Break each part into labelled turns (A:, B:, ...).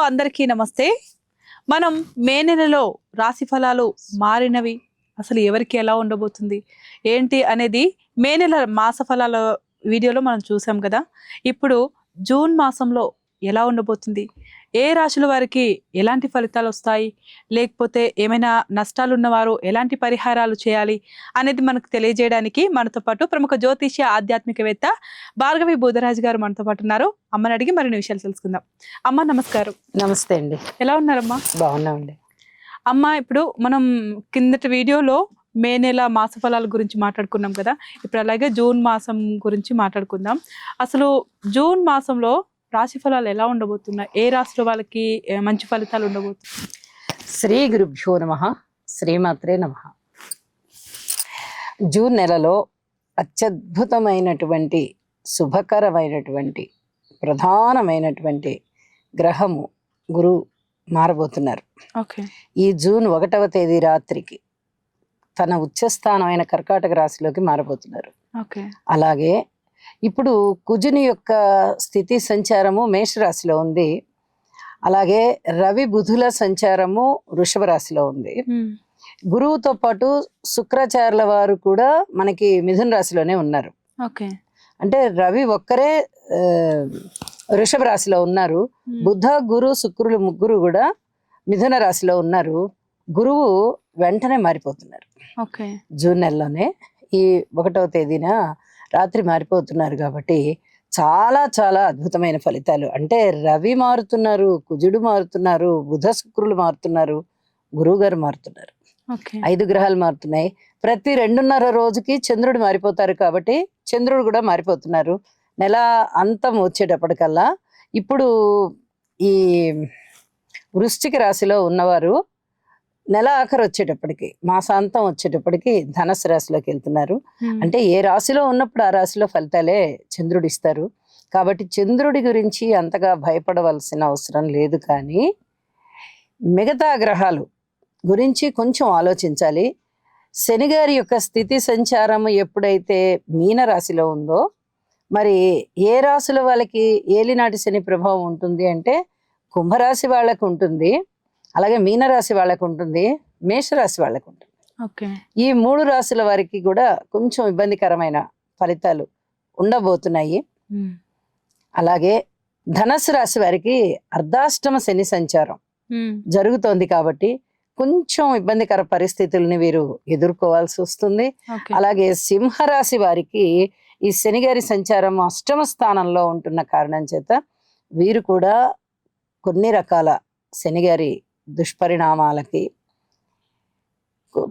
A: అందరికీ నమస్తే. మనం మే నెలలో రాశి ఫలాలు మారినవి అసలు ఎవరికి ఎలా ఉండబోతుంది ఏంటి అనేది మే నెల మాస ఫలాల వీడియోలో మనం చూసాం కదా. ఇప్పుడు జూన్ మాసంలో ఎలా ఉండబోతుంది, ఏ రాశుల వారికి ఎలాంటి ఫలితాలు వస్తాయి, లేకపోతే ఏమైనా నష్టాలు ఉన్నవారు ఎలాంటి పరిహారాలు చేయాలి అనేది మనకు తెలియజేయడానికి మనతో పాటు ప్రముఖ జ్యోతిష్య ఆధ్యాత్మికవేత్త భార్గవి బూదరాజు గారు మనతో పాటు ఉన్నారు. అమ్మని అడిగి మరిన్ని విషయాలు తెలుసుకుందాం. అమ్మ నమస్కారం.
B: నమస్తే అండి.
A: ఎలా ఉన్నారమ్మా?
B: బాగున్నామండి.
A: అమ్మ, ఇప్పుడు మనం కిందటి వీడియోలో మే నెల మాస ఫలాల గురించి మాట్లాడుకున్నాం కదా. ఇప్పుడు అలాగే జూన్ మాసం గురించి మాట్లాడుకుందాం. అసలు జూన్ మాసంలో రాశి ఫలాలు ఎలా ఉండబోతున్నాయి, ఏ రాశుల వాళ్ళకి మంచి ఫలితాలు ఉండబోతున్నాయి?
B: శ్రీ గురుభ్యో నమః, శ్రీమాత్రే నమః. జూన్ నెలలో అత్యద్భుతమైనటువంటి శుభకరమైనటువంటి ప్రధానమైనటువంటి గ్రహము గురువు మారబోతున్నారు.
A: ఓకే.
B: ఈ జూన్ 1వ తేదీ రాత్రికి తన ఉచ్చస్థానమైన కర్కాటక రాశిలోకి మారబోతున్నారు.
A: ఓకే.
B: అలాగే ఇప్పుడు కుజుని యొక్క స్థితి సంచారము మేషరాశిలో ఉంది. అలాగే రవి బుధుల సంచారము వృషభ రాశిలో ఉంది. గురువుతో పాటు శుక్రాచార్యుల వారు కూడా మనకి మిథున రాశిలోనే ఉన్నారు.
A: ఓకే.
B: అంటే రవి ఒక్కరే వృషభ రాశిలో ఉన్నారు. బుధ గురు శుక్రులు ముగ్గురు కూడా మిథున రాశిలో ఉన్నారు. గురువు వెంటనే మారిపోతున్నారు.
A: ఓకే.
B: జూన్ నెలలోనే ఈ 1వ తేదీన రాత్రి మారిపోతున్నారు. కాబట్టి చాలా చాలా అద్భుతమైన ఫలితాలు. అంటే రవి మారుతున్నారు, కుజుడు మారుతున్నారు, బుధ శుక్రులు మారుతున్నారు, గురువు గారు మారుతున్నారు. 5 గ్రహాలు మారుతున్నాయి. ప్రతి 2.5 రోజుకి చంద్రుడు మారిపోతారు. కాబట్టి చంద్రుడు కూడా మారిపోతున్నారు. నెల అంతం వచ్చేటప్పటికల్లా ఇప్పుడు ఈ వృశ్చిక రాశిలో ఉన్నవారు నెల ఆఖరు వచ్చేటప్పటికి, మాసాంతం వచ్చేటప్పటికి ధనుసు రాశిలోకి వెళ్తున్నారు. అంటే ఏ రాశిలో ఉన్నప్పుడు ఆ రాశిలో ఫలితాలే చంద్రుడు ఇస్తారు. కాబట్టి చంద్రుడి గురించి అంతగా భయపడవలసిన అవసరం లేదు. కానీ మిగతా గ్రహాలు గురించి కొంచెం ఆలోచించాలి. శని గారి యొక్క స్థితి సంచారం ఎప్పుడైతే మీన రాశిలో ఉందో, మరి ఏ రాశుల వాళ్ళకి ఏలినాటి శని ప్రభావం ఉంటుంది అంటే కుంభరాశి వాళ్ళకు ఉంటుంది, అలాగే మీనరాశి వాళ్ళకు ఉంటుంది, మేషరాశి వాళ్ళకు ఉంటుంది. ఈ 3 రాశుల వారికి కూడా కొంచెం ఇబ్బందికరమైన ఫలితాలు ఉండబోతున్నాయి. అలాగే ధనస్సు రాశి వారికి అర్ధాష్టమ శని సంచారం జరుగుతోంది. కాబట్టి కొంచెం ఇబ్బందికర పరిస్థితుల్ని వీరు ఎదుర్కోవాల్సి వస్తుంది. అలాగే సింహరాశి వారికి ఈ శనిగారి సంచారం అష్టమ స్థానంలో ఉంటున్న కారణం చేత వీరు కూడా కొన్ని రకాల శనిగారి దుష్పరిణామాలకి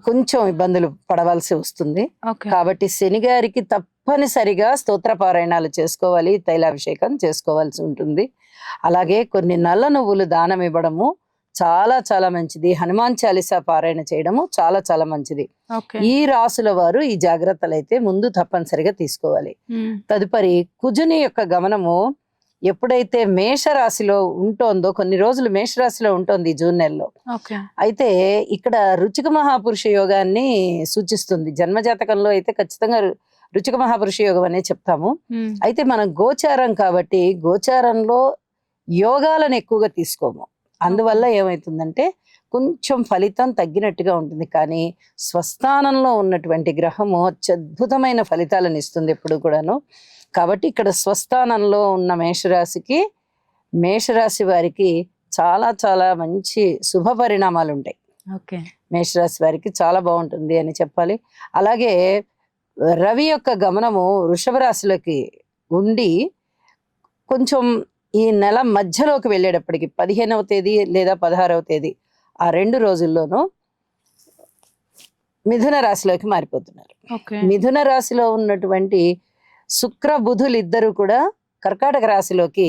B: కొంచెం ఇబ్బందులు పడవలసి వస్తుంది. కాబట్టి శనిగారికి తప్పనిసరిగా స్తోత్రపారాయణాలు చేసుకోవాలి, తైలాభిషేకం చేసుకోవాల్సి ఉంటుంది. అలాగే కొన్ని నల్ల నువ్వులు దానం ఇవ్వడము చాలా చాలా మంచిది. హనుమాన్ చాలీసా పారాయణ చేయడము చాలా చాలా మంచిది. ఈ రాసుల వారు ఈ జాగ్రత్తలు అయితే ముందు తప్పనిసరిగా తీసుకోవాలి. తదుపరి కుజుని యొక్క గమనము ఎప్పుడైతే మేషరాశిలో ఉంటోందో, కొన్ని రోజులు మేషరాశిలో ఉంటుంది ఈ జూన్ నెలలో. అయితే ఇక్కడ రుచిక మహాపురుష యోగాన్ని సూచిస్తుంది. జన్మజాతకంలో అయితే ఖచ్చితంగా రుచిక మహాపురుష యోగం అనే చెప్తాము. అయితే మనం గోచారం కాబట్టి గోచారంలో యోగాలను ఎక్కువగా తీసుకోము. అందువల్ల ఏమవుతుందంటే కొంచెం ఫలితం తగ్గినట్టుగా ఉంటుంది. కానీ స్వస్థానంలో ఉన్నటువంటి గ్రహము అత్యద్భుతమైన ఫలితాలను ఇస్తుంది ఎప్పుడు కూడాను. కాబట్టి ఇక్కడ స్వస్థానంలో ఉన్న మేషరాశికి, మేషరాశి వారికి చాలా చాలా మంచి శుభ పరిణామాలు ఉంటాయి. మేషరాశి వారికి చాలా బాగుంటుంది అని చెప్పాలి. అలాగే రవి యొక్క గమనము వృషభ రాశిలోకి ఉండి కొంచెం ఈ నెల మధ్యలోకి వెళ్ళేటప్పటికి 15వ తేదీ లేదా 16వ తేదీ ఆ 2 రోజుల్లోనూ మిథున రాశిలోకి మారిపోతున్నారు. మిథున రాశిలో ఉన్నటువంటి శుక్ర బుధులు ఇద్దరు కూడా కర్కాటక రాశిలోకి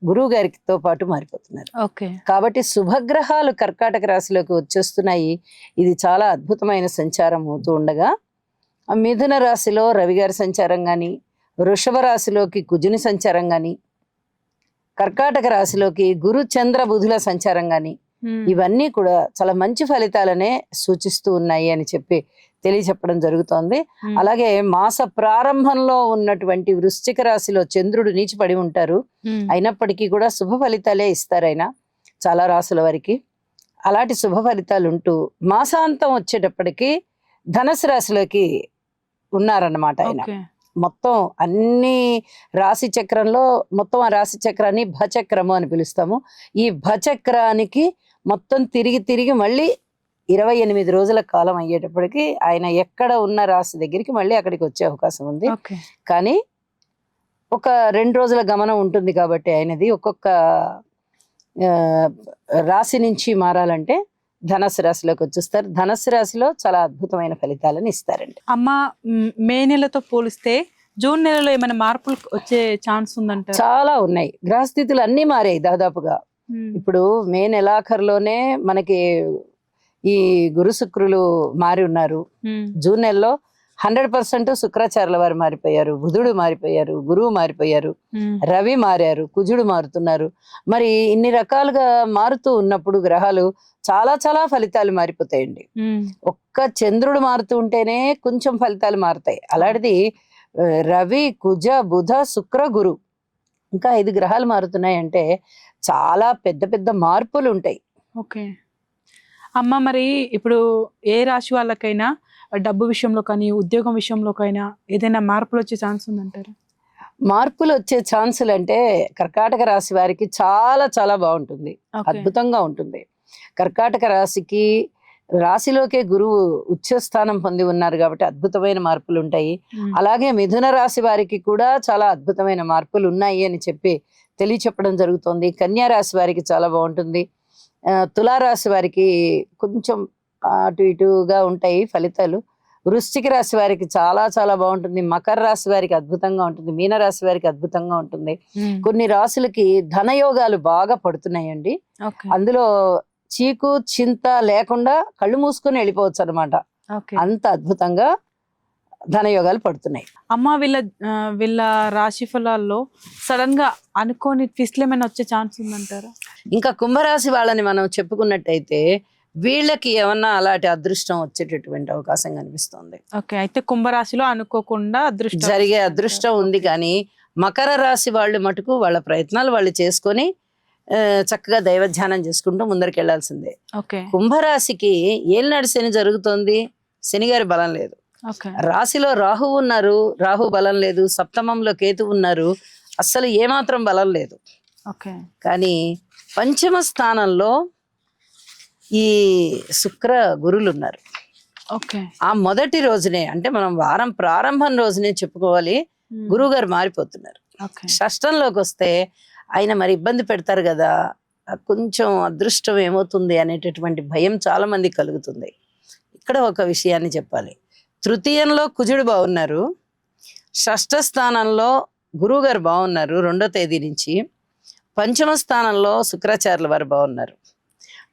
B: గురువు గారితో పాటు మారిపోతున్నారు. కాబట్టి శుభగ్రహాలు కర్కాటక రాశిలోకి వచ్చేస్తున్నాయి. ఇది చాలా అద్భుతమైన సంచారం అవుతూ ఉండగా మిథున రాశిలో రవి గారి సంచారం కానీ, వృషభ రాశిలోకి కుజుని సంచారం కానీ, కర్కాటక రాశిలోకి గురు చంద్ర బుధుల సంచారం కానీ, ఇవన్నీ కూడా చాలా మంచి ఫలితాలనే సూచిస్తూ ఉన్నాయి అని చెప్పి తెలియచెప్పడం జరుగుతోంది. అలాగే మాస ప్రారంభంలో ఉన్నటువంటి వృశ్చిక రాశిలో చంద్రుడు నీచిపడి ఉంటారు. అయినప్పటికీ కూడా శుభ ఫలితాలే ఇస్తారు. ఆయన చాలా రాసుల వారికి. అలాంటి శుభ ఫలితాలు ఉంటూ మాసాంతం వచ్చేటప్పటికి ధనుసు రాశిలోకి ఉన్నారన్నమాట ఆయన.
A: ఓకే.
B: మొత్తం అన్ని రాశి చక్రంలో మొత్తం ఆ రాశి చక్రాన్ని భచక్రము అని పిలుస్తాము. ఈ భచక్రానికి మొత్తం తిరిగి తిరిగి మళ్ళీ 28 రోజుల కాలం అయ్యేటప్పటికి ఆయన ఎక్కడ ఉన్న రాశి దగ్గరికి మళ్ళీ అక్కడికి వచ్చే అవకాశం ఉంది.
A: ఓకే.
B: కానీ ఒక 2 రోజుల గమనం ఉంటుంది కాబట్టి ఆయనది ఒక్కొక్క ఆ, రాశి నుంచి మారాలంటే ధనస్సు రాశిలోకి వచ్చేస్తారు. ధనస్సు రాశిలో చాలా అద్భుతమైన ఫలితాలను ఇస్తారండి.
A: అమ్మ, మే నెలతో పోలిస్తే జూన్ నెలలో ఏమైనా మార్పులు వచ్చే ఛాన్స్ ఉందంటారు?
B: చాలా ఉన్నాయి. గ్రహస్థితులు అన్నీ మారాయి దాదాపుగా. ఇప్పుడు మే నెలాఖరులోనే మనకి ఈ గురు శుక్రులు మారి ఉన్నారు. జూన్ నెలలో 100% శుక్రాచార్యుల వారు మారిపోయారు, బుధుడు మారిపోయారు, గురువు మారిపోయారు, రవి మారారు, కుజుడు మారుతున్నారు. మరి ఇన్ని రకాలుగా మారుతూ ఉన్నప్పుడు గ్రహాలు చాలా చాలా ఫలితాలు మారిపోతాయండి. ఒక్క చంద్రుడు మారుతూ ఉంటేనే కొంచెం ఫలితాలు మారుతాయి. అలాంటిది రవి, కుజ, బుధ, శుక్ర, గురు ఇంకా 5 గ్రహాలు మారుతున్నాయంటే చాలా పెద్ద పెద్ద మార్పులు ఉంటాయి.
A: ఓకే అమ్మ, మరి ఇప్పుడు ఏ రాశి వాళ్ళకైనా డబ్బు విషయంలో కానీ ఉద్యోగం విషయంలోకైనా ఏదైనా మార్పులు వచ్చే ఛాన్స్ ఉందంటారు?
B: మార్పులు వచ్చే ఛాన్సులు అంటే కర్కాటక రాశి వారికి చాలా చాలా బాగుంటుంది, అద్భుతంగా ఉంటుంది. కర్కాటక రాశికి రాశిలోకే గురువు ఉచ్చ స్థానం పొంది ఉన్నారు కాబట్టి అద్భుతమైన మార్పులు ఉంటాయి. అలాగే మిథున రాశి వారికి కూడా చాలా అద్భుతమైన మార్పులు ఉన్నాయి అని చెప్పి తెలియచెప్పడం జరుగుతుంది. కన్యా రాశి వారికి చాలా బాగుంటుంది. తులారాశి వారికి కొంచెం అటు ఇటుగా ఉంటాయి ఫలితాలు. వృశ్చిక రాశి వారికి చాలా చాలా బాగుంటుంది. మకర రాశి వారికి అద్భుతంగా ఉంటుంది. మీన రాశి వారికి అద్భుతంగా ఉంటుంది. కొన్ని రాశులకి ధనయోగాలు బాగా పడుతున్నాయండి. అందులో చీకు చింత లేకుండా కళ్ళు మూసుకొని వెళ్ళిపోవచ్చు అనమాట. అంత అద్భుతంగా ధనయోగాలు పడుతున్నాయి.
A: అమ్మ, వీళ్ళ రాశి ఫలాల్లో సడన్ గా అనుకోని ట్విస్ట్లు ఏమైనా వచ్చే ఛాన్స్ ఉందంటారా?
B: ఇంకా కుంభరాశి వాళ్ళని మనం చెప్పుకున్నట్టయితే వీళ్ళకి ఏమన్నా అలాంటి అదృష్టం వచ్చేటటువంటి అవకాశం కనిపిస్తుంది.
A: ఓకే, అయితే కుంభరాశిలో అనుకోకుండా
B: జరిగే అదృష్టం ఉంది. కానీ మకర రాశి వాళ్ళు మటుకు వాళ్ళ ప్రయత్నాలు వాళ్ళు చేసుకొని చక్కగా దైవ ధ్యానం చేసుకుంటూ ముందరికి వెళ్లాల్సిందే. కుంభరాశికి ఏలినాడు శని జరుగుతోంది, శనిగారి బలం లేదు. రాశిలో రాహు ఉన్నారు, రాహు బలం లేదు. సప్తమంలో కేతు ఉన్నారు, అస్సలు ఏమాత్రం బలం లేదు. కానీ పంచమ స్థానంలో ఈ శుక్ర గురులు ఉన్నారు. ఆ మొదటి రోజునే అంటే మనం వారం ప్రారంభం రోజునే చెప్పుకోవాలి, గురువు గారు మారిపోతున్నారు. షష్టంలోకి వస్తే ఆయన మరి ఇబ్బంది పెడతారు కదా, కొంచెం అదృష్టం ఏమవుతుంది అనేటటువంటి భయం చాలా మంది కలుగుతుంది. ఇక్కడ ఒక విషయాన్ని చెప్పాలి. తృతీయంలో కుజుడు బాగున్నారు, షష్ఠ స్థానంలో గురువు గారు బాగున్నారు 2వ తేదీ నుంచి, పంచమ స్థానంలో శుక్రాచార్యుల వారు బాగున్నారు.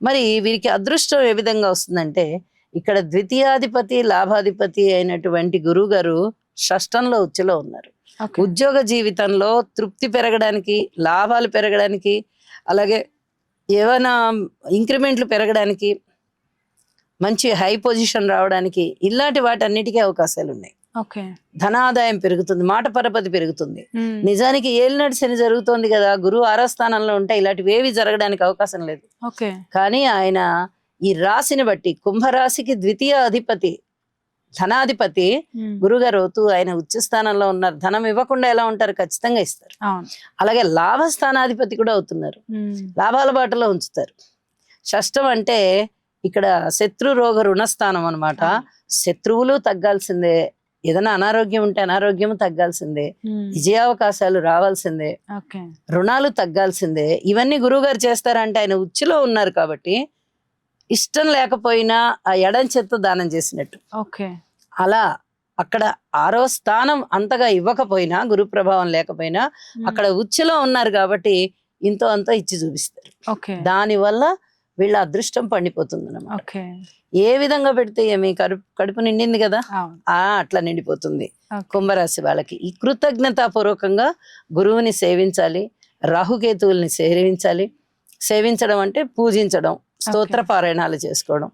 B: మరి వీరికి అదృష్టం ఏ విధంగా వస్తుందంటే ఇక్కడ ద్వితీయాధిపతి లాభాధిపతి అయినటువంటి గురువు గారు షష్టంలో ఉచ్చులో ఉన్నారు. ఉద్యోగ జీవితంలో తృప్తి పెరగడానికి, లాభాలు పెరగడానికి, అలాగే ఏమైనా ఇంక్రిమెంట్లు పెరగడానికి, మంచి హై పొజిషన్ రావడానికి ఇలాంటి వాటన్నిటికీ అవకాశాలు ఉన్నాయి. ధనాదాయం పెరుగుతుంది, మాట పరపతి పెరుగుతుంది. నిజానికి ఏలినాటి శని జరుగుతోంది కదా, గురువు 6వ స్థానంలో ఉంటే ఇలాంటివి ఏవి జరగడానికి అవకాశం లేదు. కానీ ఆయన ఈ రాశిని బట్టి కుంభరాశికి ద్వితీయ అధిపతి ధనాధిపతి గురుగారు అవుతూ ఆయన ఉచ్చ స్థానంలో ఉన్నారు. ధనం ఇవ్వకుండా ఎలా ఉంటారు? ఖచ్చితంగా ఇస్తారు. అలాగే లాభస్థానాధిపతి కూడా అవుతున్నారు, లాభాల బాటలో ఉంచుతారు. షష్టం అంటే ఇక్కడ శత్రు రోగ రుణస్థానం అన్నమాట. శత్రువులు తగ్గాల్సిందే, ఏదైనా అనారోగ్యం ఉంటే అనారోగ్యం తగ్గాల్సిందే, విజయావకాశాలు రావాల్సిందే, రుణాలు తగ్గాల్సిందే. ఇవన్నీ గురువు గారు చేస్తారంటే ఆయన ఉచ్చులో ఉన్నారు కాబట్టి ఇష్టం లేకపోయినా ఆ ఎడం చేత్తో దానం చేసినట్టు. అలా అక్కడ 6వ స్థానం అంతగా ఇవ్వకపోయినా, గురు ప్రభావం లేకపోయినా అక్కడ ఉచ్చులో ఉన్నారు కాబట్టి ఇంతో అంతో ఇచ్చి చూపిస్తారు. దానివల్ల వీళ్ళ అదృష్టం పండిపోతుంది అన్నమాట. ఏ విధంగా పెడితే ఏమి కడుపు నిండింది కదా, అట్లా నిండిపోతుంది. కుంభరాశి వాళ్ళకి ఈ కృతజ్ఞతాపూర్వకంగా గురువుని సేవించాలి, రాహుకేతువుల్ని సేవించాలి. సేవించడం అంటే పూజించడం, స్తోత్ర పారాయణాలు చేసుకోవడం,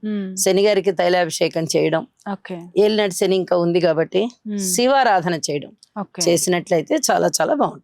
B: శనిగారికి తైలాభిషేకం చేయడం, ఏలినాటి శని ఇంకా ఉంది కాబట్టి శివారాధన చేయడం చేసినట్లయితే చాలా చాలా బాగుంటుంది.